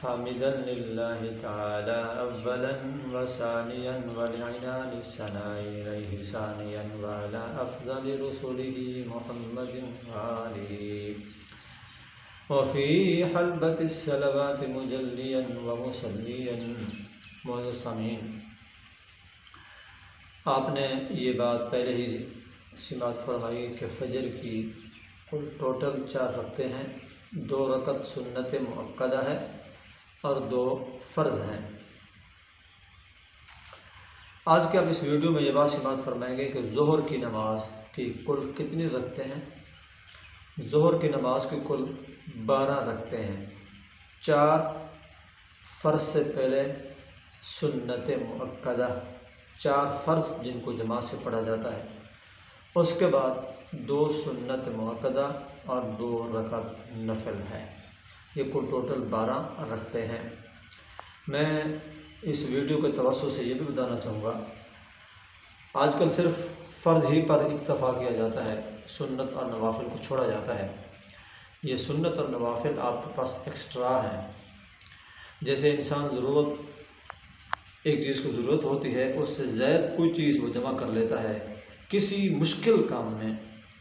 حامدا لله تعالى أولا وثانيا ولعنان الثناء إليه ثانيا وعلى أفضل رسله محمد وآله وفي حلبة الصلوات مجليا ومصليا معتصمين۔ آپ نے یہ بات پہلے ہی سماعت فرمائی کہ فجر کی کل ٹوٹل 4 رکعتیں ہیں، 2 رکعت سنت مؤکدہ ہے اور 2 فرض ہیں۔ آج کے اب اس ویڈیو میں یہ بات سماعت فرمائیں گے کہ ظہر کی نماز کی کل کتنی رکعتیں ہیں۔ ظہر کی نماز کی کل 12 رکعتیں ہیں، 4 فرض سے پہلے سنت مؤکدہ، 4 فرض جن کو جماعت سے پڑھا جاتا ہے، اس کے بعد 2 سنت مؤکدہ اور 2 رکعت نفل ہے۔ یہ کل ٹوٹل 12 رکعتیں ہیں۔ میں اس ویڈیو کے توسط سے یہ بھی بتانا چاہوں گا، آج کل صرف فرض ہی پر اکتفا کیا جاتا ہے، سنت اور نوافل کو چھوڑا جاتا ہے۔ یہ سنت اور نوافل آپ کے پاس ایکسٹرا ہیں۔ جیسے انسان ایک چیز کو ضرورت ہوتی ہے، اس سے زائد کوئی چیز وہ جمع کر لیتا ہے، کسی مشکل کام میں،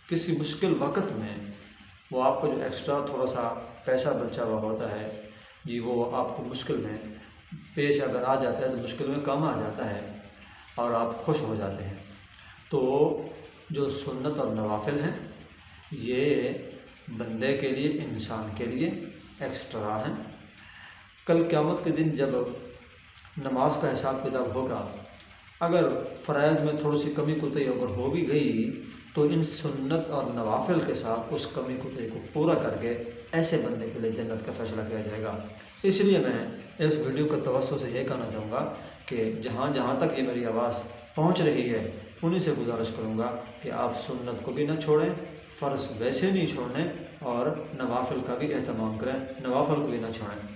کسی مشکل وقت میں وہ آپ کو جو ایکسٹرا تھوڑا سا پیسہ بچا ہوا ہوتا ہے جی، وہ آپ کو مشکل میں پیش اگر آ جاتا ہے تو مشکل میں کام آ جاتا ہے اور آپ خوش ہو جاتے ہیں۔ تو جو سنت اور نوافل ہیں یہ بندے کے لیے، انسان کے لیے ایکسٹرا ہیں۔ کل قیامت کے دن جب نماز کا حساب کتاب ہوگا، اگر فرائض میں تھوڑی سی کمی کوتاہی اگر ہو بھی گئی تو ان سنت اور نوافل کے ساتھ اس کمی کوتاہی کو پورا کر کے ایسے بندے کے لیے جنت کا فیصلہ کیا جائے گا۔ اس لیے میں اس ویڈیو کے توسط سے یہ کہنا چاہوں گا کہ جہاں جہاں تک یہ میری آواز پہنچ رہی ہے انہیں سے گزارش کروں گا کہ آپ سنت کو بھی نہ چھوڑیں، فرض ویسے نہیں چھوڑنے، اور نوافل کا بھی اہتمام کریں، نوافل کو بھی نہ چھوڑیں۔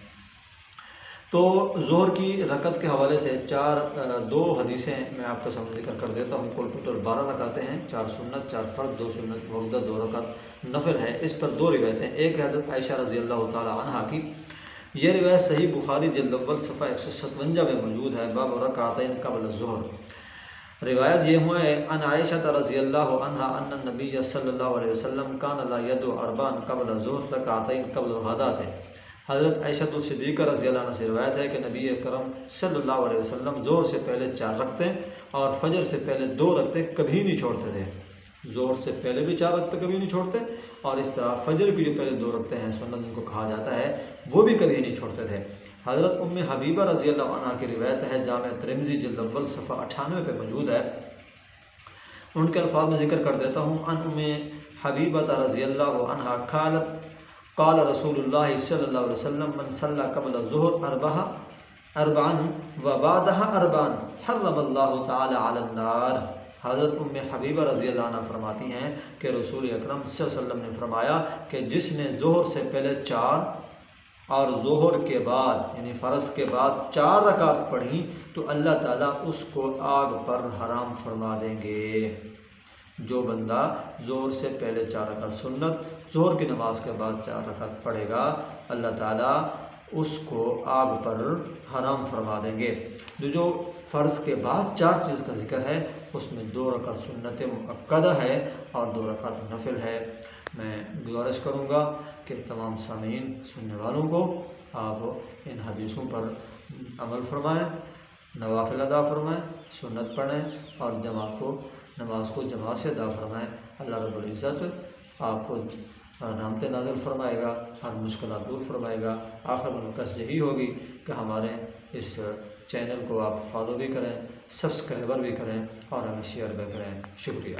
تو ظہر کی رکعت کے حوالے سے 2 حدیثیں میں آپ کے سامنے ذکر کر دیتا ہوں۔ کل ٹوٹل 12 رکعتیں ہیں، 4 سنت، 4 فرض، 2 سنت مؤکدہ، 2 رکعت نفل ہے۔ اس پر 2 روایتیں، ایک حضرت عائشہ رضی اللہ تعالی عنہا کی، یہ روایت صحیح بخاری جلد اول صفحہ 157 میں موجود ہے، باب رکعتین قبل الظہر۔ روایت یہ ہوا ہے، ان عائشہ رضی اللہ عنہا ان النبی صلی اللہ علیہ وسلم کان لا یدعو اربعا قبل الظہر رکعتین قبل الغداۃ۔ حضرت عائشہ صدیقہ رضی اللہ عنہ سے روایت ہے کہ نبی اکرم صلی اللہ علیہ وسلم ظہر سے پہلے 4 رکعتیں اور فجر سے پہلے 2 رکعتیں کبھی نہیں چھوڑتے تھے۔ ظہر سے پہلے بھی 4 رکعتیں کبھی نہیں چھوڑتے، اور اس طرح فجر کی جو پہلے 2 رکعتیں ہیں سنت جن کو کہا جاتا ہے وہ بھی کبھی نہیں چھوڑتے تھے۔ حضرت ام حبیبہ رضی اللہ عنہ کی روایت ہے، جامع ترمذی جلد اول صفحہ 98 پہ موجود ہے۔ ان کے الفاظ میں ذکر کر دیتا ہوں، ان ام حبیبہ رضی اللہ عنہ قال رسول اللہ صلی اللہ علیہ وسلم من صلی قبل الظہر اربعا وبعدها اربعا حرم اللہ تعالی علی النار۔ حضرت ام حبیبہ رضی اللہ عنہ فرماتی ہیں کہ رسول اکرم صلی اللہ علیہ وسلم نے فرمایا کہ جس نے ظہر سے پہلے 4 اور ظہر کے بعد یعنی فرض کے بعد 4 رکعت پڑھی تو اللہ تعالیٰ اس کو آگ پر حرام فرما دیں گے۔ جو بندہ ظہر سے پہلے 4 رکعت سنت، ظہر کی نماز کے بعد 4 رکعت پڑھے گا، اللہ تعالیٰ اس کو آگ پر حرام فرما دیں گے۔ جو فرض کے بعد 4 چیز کا ذکر ہے اس میں 2 رکعت سنت مؤکدہ ہے اور 2 رکعت نفل ہے۔ میں گزارش کروں گا کہ تمام سامعین، سننے والوں کو آپ ان حدیثوں پر عمل فرمائیں، نوافل ادا فرمائیں، سنت پڑھیں اور نماز کو جماعت سے ادا فرمائیں۔ اللہ رب العزت آپ کو رحمتیں نازل فرمائے گا اور مشکلات دور فرمائے گا۔ آخر میں قصد یہی ہوگی کہ ہمارے اس چینل کو آپ فالو بھی کریں، سبسکرائبر بھی کریں اور ہمیں شیئر بھی کریں۔ شکریہ۔